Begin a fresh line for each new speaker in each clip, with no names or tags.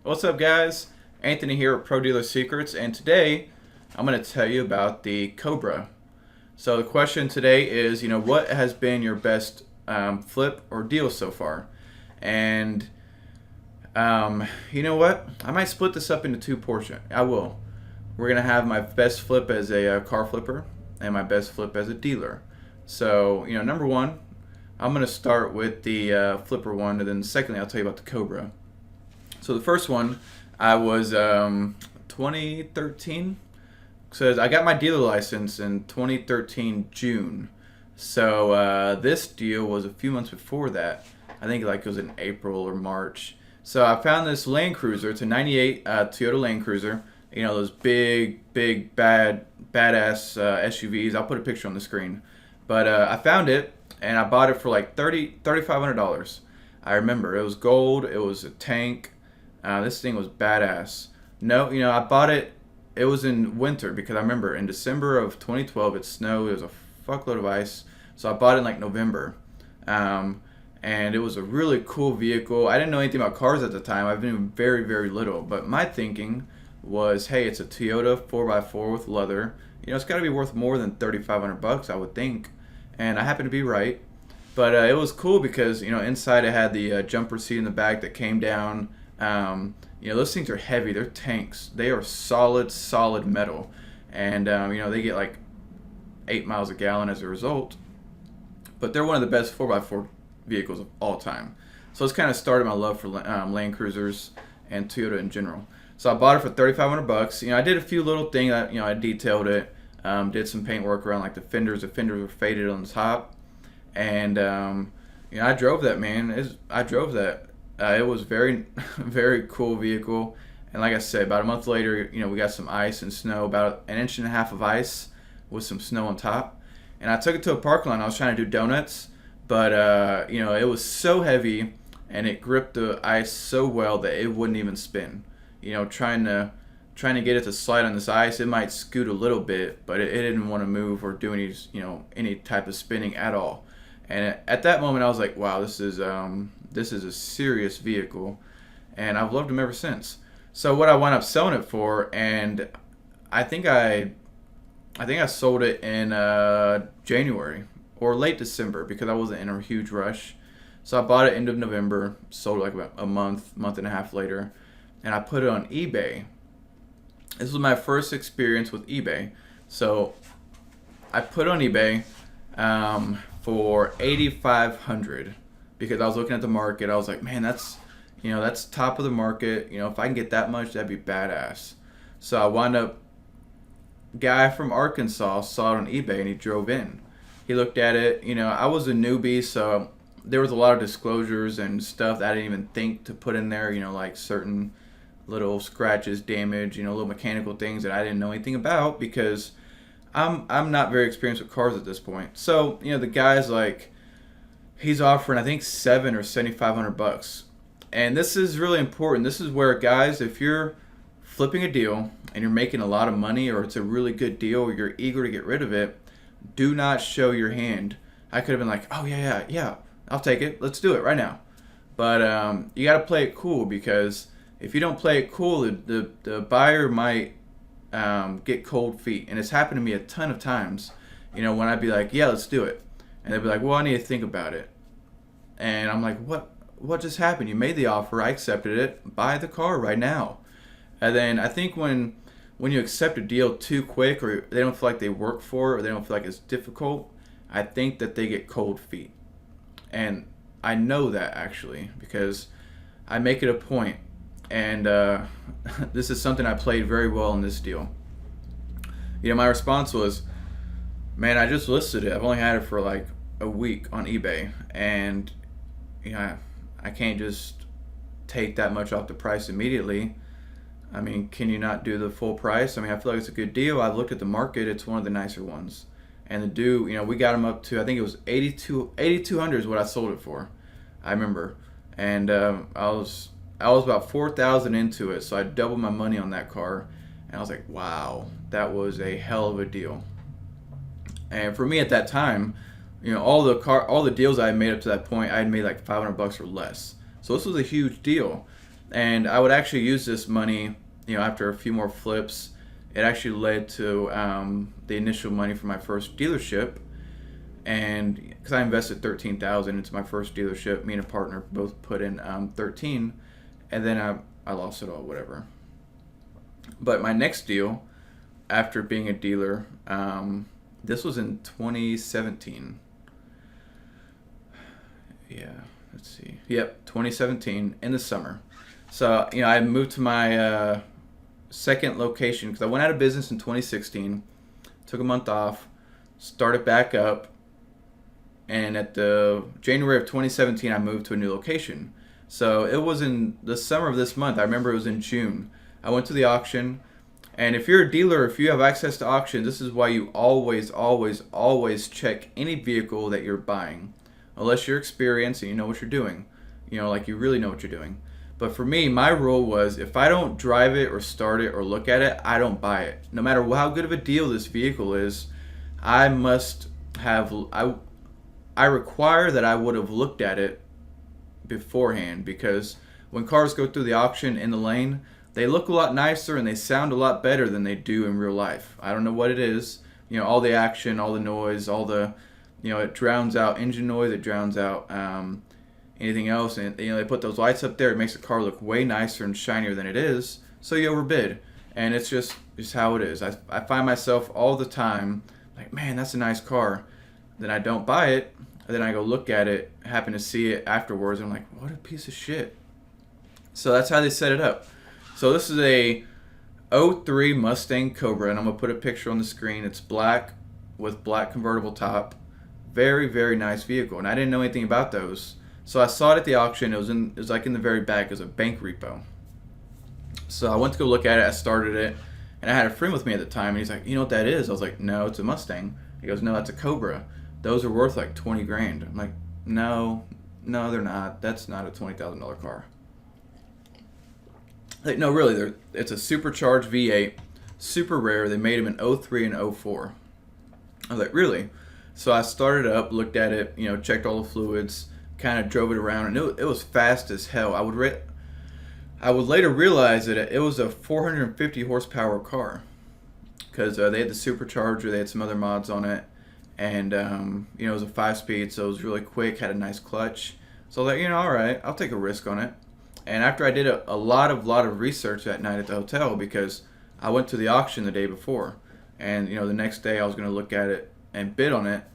What's up, guys? Anthony here at Pro Dealer Secrets, and today I'm going to tell you about the Cobra. So the question today is, what has been your best flip or deal so far? And you know what? I might split this up into two portions. I will. We're going to have my best flip as a car flipper and my best flip as a dealer. So, number one, I'm going to start with the flipper one, and then secondly, I'll tell you about the Cobra. So the first one, I was 2013. So I got my dealer license in 2013 June. So this deal was a few months before that. I think it was in April or March. So I found this Land Cruiser. It's a '98 Toyota Land Cruiser. Those big, badass SUVs. I'll put a picture on the screen. But I found it, and I bought it for like $3,500. I remember it was gold. It was a tank. This thing was badass. No, I bought it. It was in winter because I remember in December of 2012 it snowed. It was a fuckload of ice. So I bought it in like November. And it was a really cool vehicle. I didn't know anything about cars at the time. I've been very, very little. But my thinking was, hey, it's a Toyota 4x4 with leather. It's got to be worth more than $3,500, I would think. And I happened to be right. But it was cool because, inside it had the jumper seat in the back that came down. Those things are heavy. They're tanks. They are solid metal. And, they get like 8 miles a gallon as a result. But they're one of the best 4x4 vehicles of all time. So it's kind of started my love for Land Cruisers and Toyota in general. So I bought it for $3,500. I did a few little things. I detailed it. Did some paint work around like the fenders. The fenders were faded on the top. And, I drove that, man. I drove that. It was very, very cool vehicle. And like I said, about a month later, we got some ice and snow, about 1.5 inches of ice with some snow on top. And I took it to a parking lot. I was trying to do donuts, but it was so heavy and it gripped the ice so well that it wouldn't even spin. Trying to get it to slide on this ice, it might scoot a little bit, but it didn't want to move or do any type of spinning at all. And at that moment, I was like, wow, this is a serious vehicle, and I've loved them ever since. So what I wound up selling it for, and I think I sold it in January or late December because I wasn't in a huge rush. So I bought it end of November, sold it like about a month and a half later, and I put it on eBay. This was my first experience with eBay. So I put it on eBay for $8,500. Because I was looking at the market, I was like, man, that's top of the market. If I can get that much, that'd be badass. So I wound up, guy from Arkansas saw it on eBay and he drove in. He looked at it. I was a newbie, so there was a lot of disclosures and stuff that I didn't even think to put in there. Like certain little scratches, damage, little mechanical things that I didn't know anything about because I'm not very experienced with cars at this point. So the guy's like, he's offering, I think, $700 or $7,500. And this is really important. This is where, guys, if you're flipping a deal and you're making a lot of money or it's a really good deal or you're eager to get rid of it, do not show your hand. I could have been like, oh, yeah, I'll take it. Let's do it right now. But you got to play it cool because if you don't play it cool, the buyer might get cold feet. And it's happened to me a ton of times, when I'd be like, yeah, let's do it. And they'd be like, well, I need to think about it. And I'm like, what just happened? You made the offer. I accepted it. Buy the car right now. And then I think when you accept a deal too quick or they don't feel like they work for it or they don't feel like it's difficult, I think that they get cold feet. And I know that actually because I make it a point. And this is something I played very well in this deal. My response was, man, I just listed it. I've only had it for like a week on eBay, and I can't just take that much off the price immediately. I mean, can you not do the full price? I mean, I feel like it's a good deal. I've looked at the market. It's one of the nicer ones. And the dude, we got him up to, I think it was 8,200 is what I sold it for. I remember. And I was about 4,000 into it, so I doubled my money on that car. And I was like, wow, that was a hell of a deal. And for me at that time, all the deals I had made up to that point, I had made like $500 or less. So this was a huge deal, and I would actually use this money. After a few more flips, it actually led to the initial money for my first dealership, and because I invested $13,000 into my first dealership, me and a partner both put in 13, and then I lost it all, whatever. But my next deal, after being a dealer, this was in 2017. Yeah, let's see. Yep, 2017 in the summer. So I moved to my second location because I went out of business in 2016. Took a month off, started back up, and at the January of 2017, I moved to a new location. So it was in the summer of this month. I remember it was in June. I went to the auction, and if you're a dealer, if you have access to auctions, this is why you always, always, always check any vehicle that you're buying, unless you're experienced and you know what you're doing. Like you really know what you're doing. But for me, my rule was if I don't drive it or start it or look at it, I don't buy it. No matter how good of a deal this vehicle is, I must have. I require that I would have looked at it beforehand, because when cars go through the auction in the lane, they look a lot nicer and they sound a lot better than they do in real life. I don't know what it is. All the action, all the noise, all the, it drowns out engine noise, it drowns out anything else. And, they put those lights up there, it makes the car look way nicer and shinier than it is. So you overbid. And it's just how it is. I find myself all the time like, man, that's a nice car. Then I don't buy it. And then I go look at it, happen to see it afterwards, and I'm like, what a piece of shit. So that's how they set it up. So this is a '03 Mustang Cobra, and I'm going to put a picture on the screen. It's black with black convertible top. Very, very nice vehicle. And I didn't know anything about those. So I saw it at the auction. It was like in the very back. It was a bank repo. So I went to go look at it. I started it. And I had a friend with me at the time, and he's like, you know what that is? I was like, no, it's a Mustang. He goes, no, that's a Cobra. Those are worth like 20 grand. I'm like, no, they're not. That's not a $20,000 car. Like, no, really, it's a supercharged V8, super rare. They made them in '03 and '04. I was like, really? So I started up, looked at it, checked all the fluids, kind of drove it around, and it was fast as hell. I would later realize that it was a 450 horsepower car, because they had the supercharger, they had some other mods on it. And, it was a 5-speed, so it was really quick, had a nice clutch. So I was like, all right, I'll take a risk on it. And after I did a lot of research that night at the hotel, because I went to the auction the day before. And, the next day I was going to look at it and bid on it.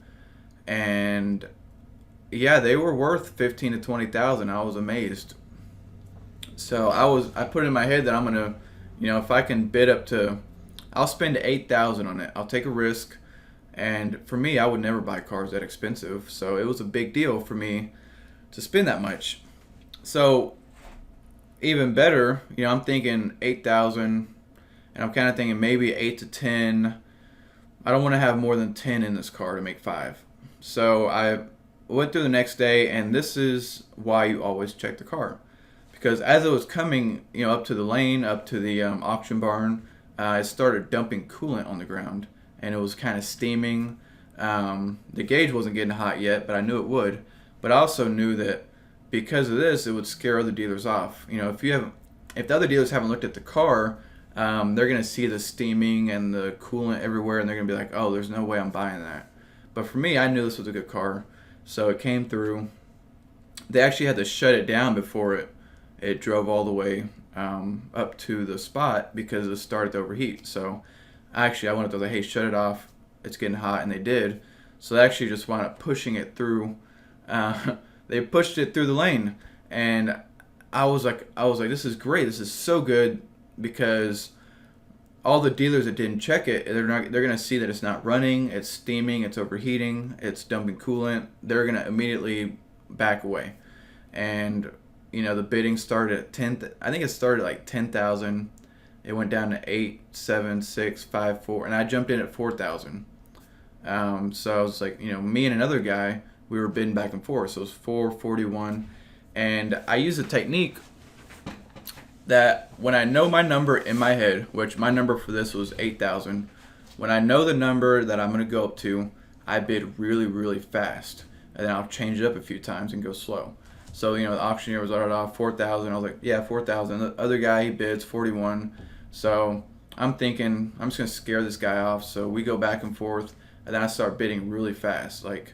And, yeah, they were worth 15 to 20,000. I was amazed. So I put it in my head that I'm going to, if I can bid up to, I'll spend 8,000 on it. I'll take a risk. And for me, I would never buy cars that expensive. So it was a big deal for me to spend that much. So even better, I'm thinking 8,000, and I'm kind of thinking maybe 8 to 10. I don't want to have more than 10 in this car to make 5. So I went through the next day, and this is why you always check the car. Because as it was coming, up to the lane, up to the auction barn, it started dumping coolant on the ground. And it was kind of steaming. The gauge wasn't getting hot yet, but I knew it would. But I also knew that because of this, it would scare other dealers off. If the other dealers haven't looked at the car, they're gonna see the steaming and the coolant everywhere, and they're gonna be like, "Oh, there's no way I'm buying that." But for me, I knew this was a good car, so it came through. They actually had to shut it down before it drove all the way up to the spot, because it started to overheat. So actually, I went up there, like, hey, shut it off. It's getting hot, and they did. So they actually just wound up pushing it through. They pushed it through the lane, and I was like, this is great. This is so good, because all the dealers that didn't check it, they're gonna see that it's not running, it's steaming, it's overheating, it's dumping coolant. They're gonna immediately back away, and the bidding started at 10. I think it started at like 10,000. It went down to 8, 7, 6, 5, 4, and I jumped in at 4,000. So I was like, me and another guy, we were bidding back and forth. So it was 441, and I used a technique that when I know my number in my head, which my number for this was 8,000, when I know the number that I'm going to go up to, I bid really, really fast, and then I'll change it up a few times and go slow. So the auctioneer was off 4,000. I was like, yeah, 4,000. The other guy, he bids 41. So I'm thinking I'm just gonna scare this guy off. So we go back and forth, and then I start bidding really fast. Like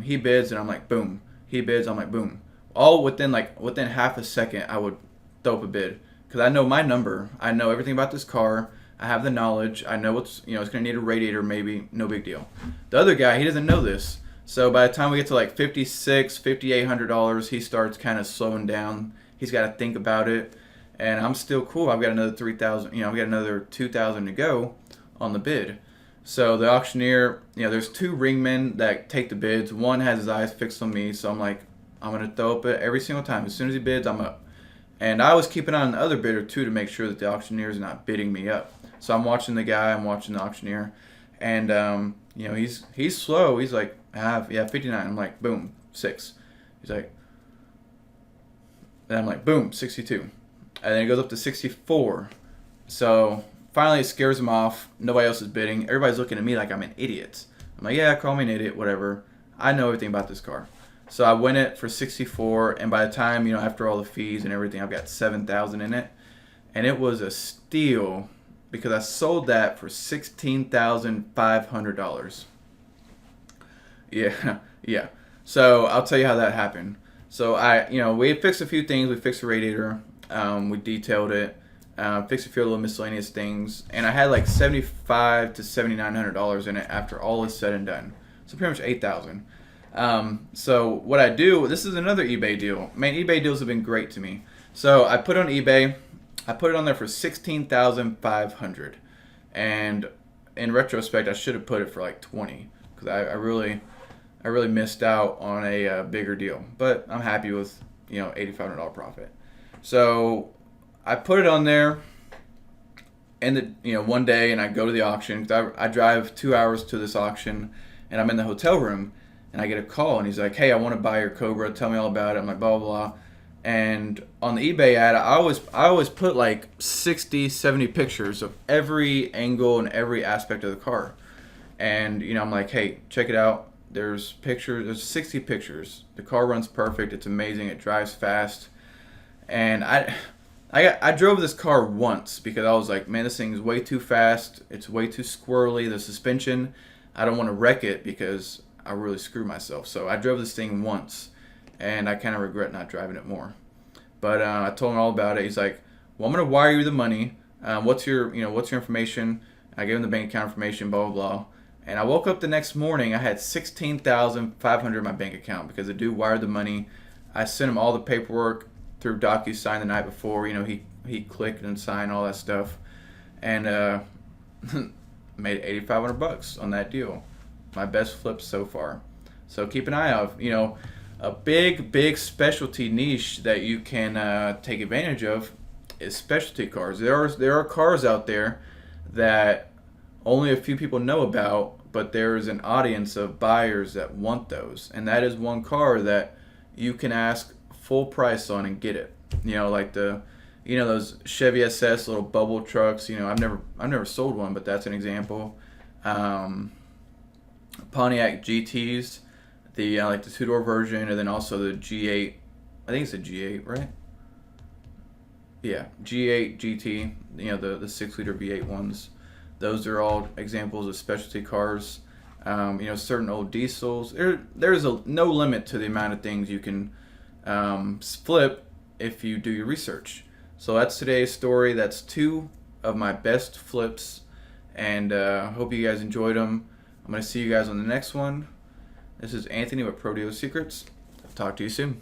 he bids, and I'm like, boom. He bids, I'm like, boom. All within half a second, I would throw up a bid because I know my number. I know everything about this car. I have the knowledge. I know it's gonna need a radiator, maybe. No big deal. The other guy, he doesn't know this. So by the time we get to like $5,800, he starts kind of slowing down. He's got to think about it, and I'm still cool. I've got another 3,000. I've got another 2,000 to go on the bid. So the auctioneer, there's two ringmen that take the bids. One has his eyes fixed on me, so I'm like, I'm gonna throw up it every single time. As soon as he bids, I'm up. And I was keeping on the other bidder too to make sure that the auctioneer is not bidding me up. So I'm watching the guy, I'm watching the auctioneer, and he's slow. He's like, 59. I'm like, boom, 6. He's like, and I'm like, boom, 62, and then it goes up to 64. So finally, it scares him off. Nobody else is bidding. Everybody's looking at me like I'm an idiot. I'm like, yeah, call me an idiot, whatever. I know everything about this car. So I win it for 64, and by the time, after all the fees and everything, I've got 7,000 in it, and it was a steal because I sold that for $16,500. Yeah, yeah. So I'll tell you how that happened. So we fixed a few things. We fixed the radiator. We detailed it. Fixed a few little miscellaneous things, and I had like $7,500 to $7,900 in it after all is said and done. So pretty much 8,000. So what I do, this is another eBay deal. Man, eBay deals have been great to me. So I put on eBay. I put it on there for $16,500, and in retrospect, I should have put it for like 20 because I really missed out on a bigger deal. But I'm happy with $8,500 profit. So I put it on there, and one day, and I go to the auction. I drive 2 hours to this auction, and I'm in the hotel room, and I get a call, and he's like, "Hey, I want to buy your Cobra. Tell me all about it." I'm like, blah blah blah. And on the eBay ad, I always put like 60, 70 pictures of every angle and every aspect of the car. And I'm like, "Hey, check it out. There's pictures. There's 60 pictures. The car runs perfect. It's amazing. It drives fast." And I drove this car once because I was like, man, this thing is way too fast. It's way too squirrely. The suspension, I don't want to wreck it because I really screwed myself. So I drove this thing once, and I kind of regret not driving it more. But I told him all about it. He's like, well, I'm going to wire you the money. What's your information? I gave him the bank account information, blah, blah, blah. And I woke up the next morning. I had $16,500 in my bank account because the dude wired the money. I sent him all the paperwork through DocuSign the night before. He clicked and signed all that stuff, and made $8,500 on that deal. My best flip so far. So keep an eye out. A big specialty niche that you can take advantage of is specialty cars. There are cars out there that only a few people know about, but there is an audience of buyers that want those, and that is one car that you can ask full price on and get it. Like those Chevy SS little bubble trucks. I've never sold one, but that's an example. Pontiac GTs, the like the 2-door version, and then also the G8. I think it's a G8, right? Yeah, G8 GT. The 6-liter V8 ones. Those are all examples of specialty cars. Certain old diesels. There's no limit to the amount of things you can flip if you do your research. So that's today's story. That's 2 of my best flips, and hope you guys enjoyed them. I'm going to see you guys on the next one. This is Anthony with Pro Dealer Secrets. Talk to you soon.